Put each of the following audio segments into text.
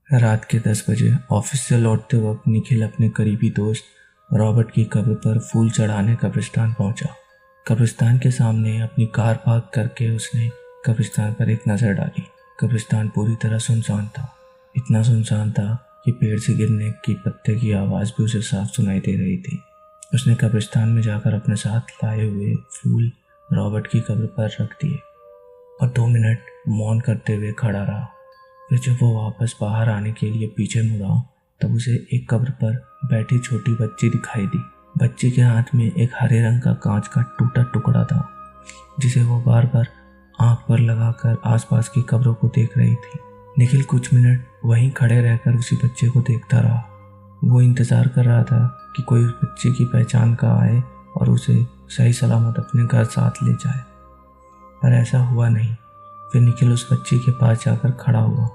रात के 10 बजे ऑफिस से लौटते वक्त निखिल अपने करीबी दोस्त रॉबर्ट की कब्र पर फूल चढ़ाने कब्रिस्तान पहुंचा। कब्रिस्तान के सामने अपनी कार पार्क करके उसने कब्रिस्तान पर एक नज़र डाली। कब्रिस्तान पूरी तरह सुनसान था। इतना सुनसान था कि पेड़ से गिरने की पत्ते की आवाज़ भी उसे साफ सुनाई दे रही थी। उसने कब्रिस्तान में जाकर अपने साथ लाए हुए फूल रॉबर्ट की कब्र पर रख दिए और 2 मिनट मौन करते हुए खड़ा रहा। फिर जब वो वापस बाहर आने के लिए पीछे मुड़ा तब उसे एक कब्र पर बैठी छोटी बच्ची दिखाई दी। बच्ची के हाथ में एक हरे रंग का कांच का टूटा टुकड़ा था जिसे वो बार बार आंख पर लगाकर आसपास की कब्रों को देख रही थी। निखिल कुछ मिनट वहीं खड़े रहकर उसी बच्चे को देखता रहा। वो इंतजार कर रहा था कि कोई उस बच्चे की पहचान का आए और उसे सही सलामत अपने घर साथ ले जाए, पर ऐसा हुआ नहीं। फिर निखिल उस बच्ची के पास जाकर खड़ा हुआ।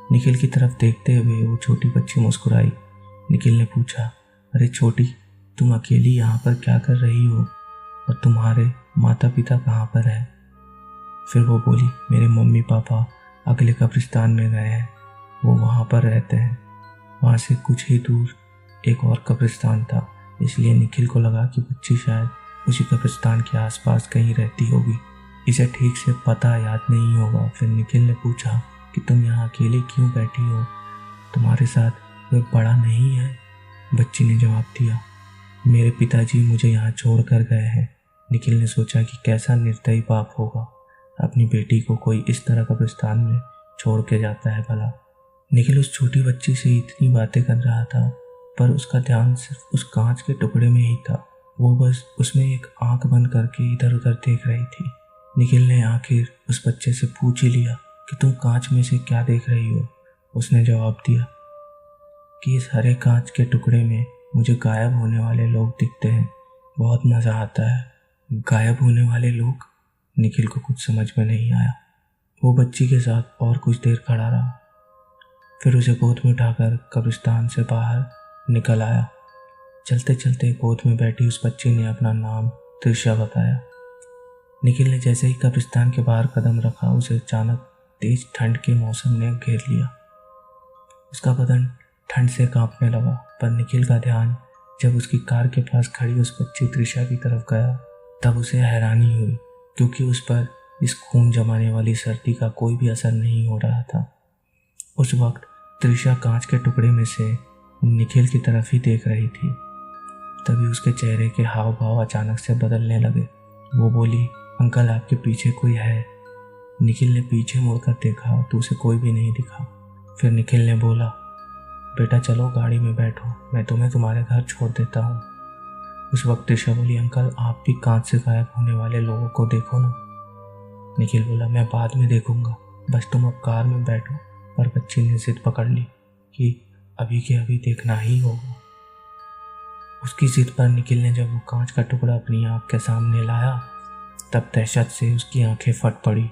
निखिल की तरफ देखते हुए वो छोटी बच्ची मुस्कुराई। निखिल ने पूछा, अरे छोटी, तुम अकेली यहाँ पर क्या कर रही हो और तुम्हारे माता पिता कहाँ पर हैं? फिर वो बोली, मेरे मम्मी पापा अगले कब्रिस्तान में गए हैं, वो वहाँ पर रहते हैं। वहाँ से कुछ ही दूर एक और कब्रिस्तान था, इसलिए निखिल को लगा कि बच्ची शायद उसी कब्रिस्तान के आसपास कहीं रहती होगी। इसे ठीक से पता याद नहीं होगा। फिर निखिल ने पूछा कि तुम यहाँ अकेले क्यों बैठी हो, तुम्हारे साथ कोई बड़ा नहीं है? बच्ची ने जवाब दिया, मेरे पिताजी मुझे यहाँ छोड़ कर गए हैं। निखिल ने सोचा कि कैसा निर्दयी बाप होगा, अपनी बेटी को कोई इस तरह कब्रिस्तान में छोड़ के जाता है भला। निखिल उस छोटी बच्ची से इतनी बातें कर रहा था पर उसका ध्यान सिर्फ उस कांच के टुकड़े में ही था। वो बस उसमें एक आंख बंद करके इधर उधर देख रही थी। निखिल ने आखिर उस बच्चे से पूछ ही लिया कि तुम कांच में से क्या देख रही हो? उसने जवाब दिया कि इस हरे कांच के टुकड़े में मुझे गायब होने वाले लोग दिखते हैं, बहुत मज़ा आता है। गायब होने वाले लोग? निखिल को कुछ समझ में नहीं आया। वो बच्ची के साथ और कुछ देर खड़ा रहा, फिर उसे गोद में उठाकर कब्रिस्तान से बाहर निकल आया। चलते चलते गोद में बैठी उस बच्ची ने अपना नाम त्रिशा बताया। निखिल ने जैसे ही कब्रिस्तान के बाहर कदम रखा उसे अचानक तेज ठंड के मौसम ने घेर लिया। उसका बदन ठंड से कांपने लगा, पर निखिल का ध्यान जब उसकी कार के पास खड़ी उस बच्ची त्रिशा की तरफ गया तब उसे हैरानी हुई, क्योंकि उस पर इस खून जमाने वाली सर्दी का कोई भी असर नहीं हो रहा था। उस वक्त त्रिशा कांच के टुकड़े में से निखिल की तरफ ही देख रही थी। तभी उसके चेहरे के हाव भाव अचानक से बदलने लगे। वो बोली, अंकल आपके पीछे कोई है। निखिल ने पीछे मुड़कर देखा तो उसे कोई भी नहीं दिखा। फिर निखिल ने बोला, बेटा चलो गाड़ी में बैठो, मैं तुम्हें तुम्हारे घर छोड़ देता हूँ। उस वक्त त्रिशा बोली, अंकल आप भी कांच से गायब होने वाले लोगों को देखो ना। निखिल बोला, मैं बाद में देखूंगा, बस तुम अब कार में बैठो। पर बच्ची ने जिद पकड़ ली कि अभी के अभी देखना ही होगा। उसकी जिद पर निखिल ने जब वो कांच का टुकड़ा अपनी आंख के सामने लाया तब दहशत से उसकी आंखें फट पड़ी,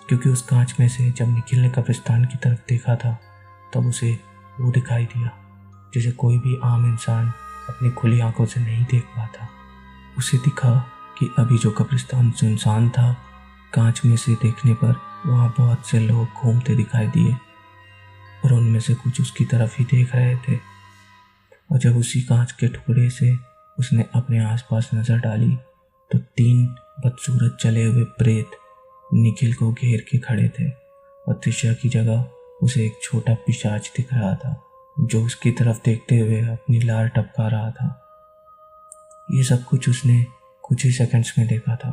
क्योंकि उस कांच में से जब निखिल ने कब्रिस्तान की तरफ देखा था तब उसे वो दिखाई दिया जिसे कोई भी आम इंसान अपनी खुली आंखों से नहीं देख पाता। उसे दिखा कि अभी जो कब्रिस्तान सुनसान था, कांच में से देखने पर वहाँ बहुत से लोग घूमते दिखाई दिए और उनमें से कुछ उसकी तरफ ही देख रहे थे। और जब उसी कांच के टुकड़े से उसने अपने आसपास नजर डाली तो 3 बदसूरत जले हुए प्रेत निखिल को घेर के खड़े थे और त्रिशा की जगह उसे एक छोटा पिशाच दिख रहा था जो उसकी तरफ देखते हुए अपनी लार टपका रहा था। ये सब कुछ उसने कुछ ही सेकंड्स में देखा था।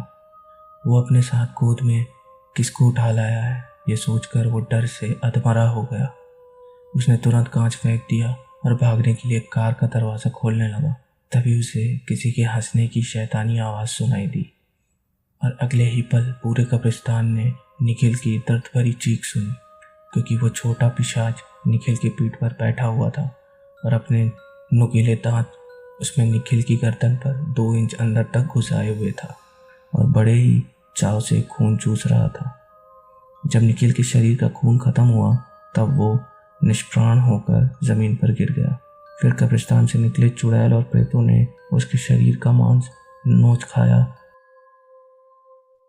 वो अपने साथ गोद में किसको उठा लाया है ये सोचकर वो डर से अधमरा हो गया। उसने तुरंत कांच फेंक दिया और भागने के लिए कार का दरवाज़ा खोलने लगा। तभी उसे किसी के हंसने की शैतानी आवाज़ सुनाई दी और अगले ही पल पूरे कब्रिस्तान ने निखिल की दर्द भरी चीख सुनी, क्योंकि वो छोटा पिशाच निखिल की पीठ पर बैठा हुआ था और अपने नुकीले दांत उसमें निखिल की गर्दन पर 2 इंच अंदर तक घुसाए हुए था और बड़े ही चाव से खून चूस रहा था। जब निखिल के शरीर का खून खत्म हुआ तब वो निष्प्राण होकर जमीन पर गिर गया। फिर कब्रिस्तान से निकले चुड़ैल और प्रेतों ने उसके शरीर का मांस नोच खाया।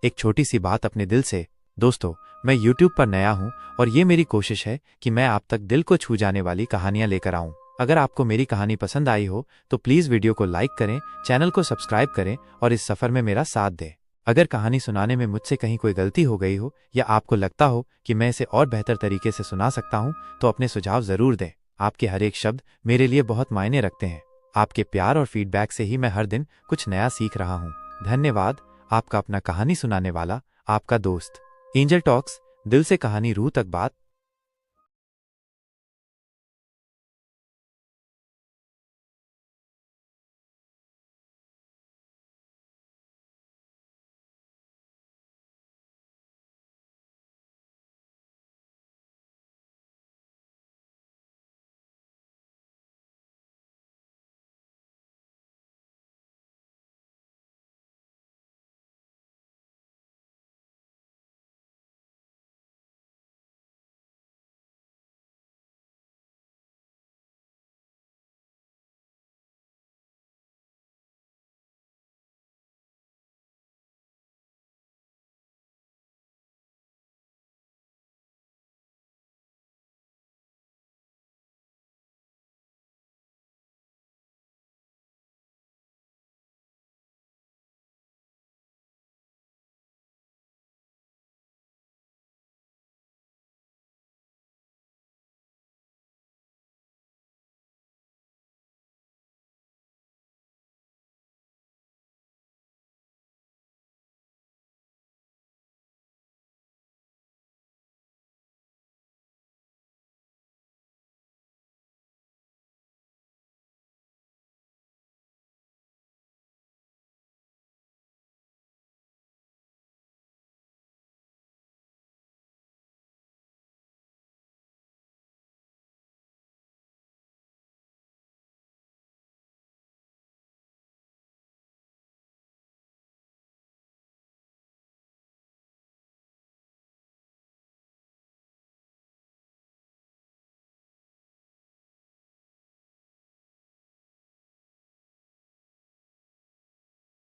एक छोटी सी बात अपने दिल से। दोस्तों, मैं यूट्यूब पर नया हूँ और ये मेरी कोशिश है कि मैं आप तक दिल को छू जाने वाली कहानियाँ लेकर आऊँ। अगर आपको मेरी कहानी पसंद आई हो तो प्लीज़ वीडियो को लाइक करें, चैनल को सब्सक्राइब करें और इस सफ़र में मेरा साथ दें। अगर कहानी सुनाने में मुझसे कहीं कोई गलती हो गई हो या आपको लगता हो कि मैं इसे और बेहतर तरीके से सुना सकता हूँ तो अपने सुझाव ज़रूर दें। आपके हर एक शब्द मेरे लिए बहुत मायने रखते हैं। आपके प्यार और फीडबैक से ही मैं हर दिन कुछ नया सीख रहा हूँ। धन्यवाद। आपका अपना कहानी सुनाने वाला, आपका दोस्त। एंजल टॉक्स, दिल से कहानी रूह तक बात।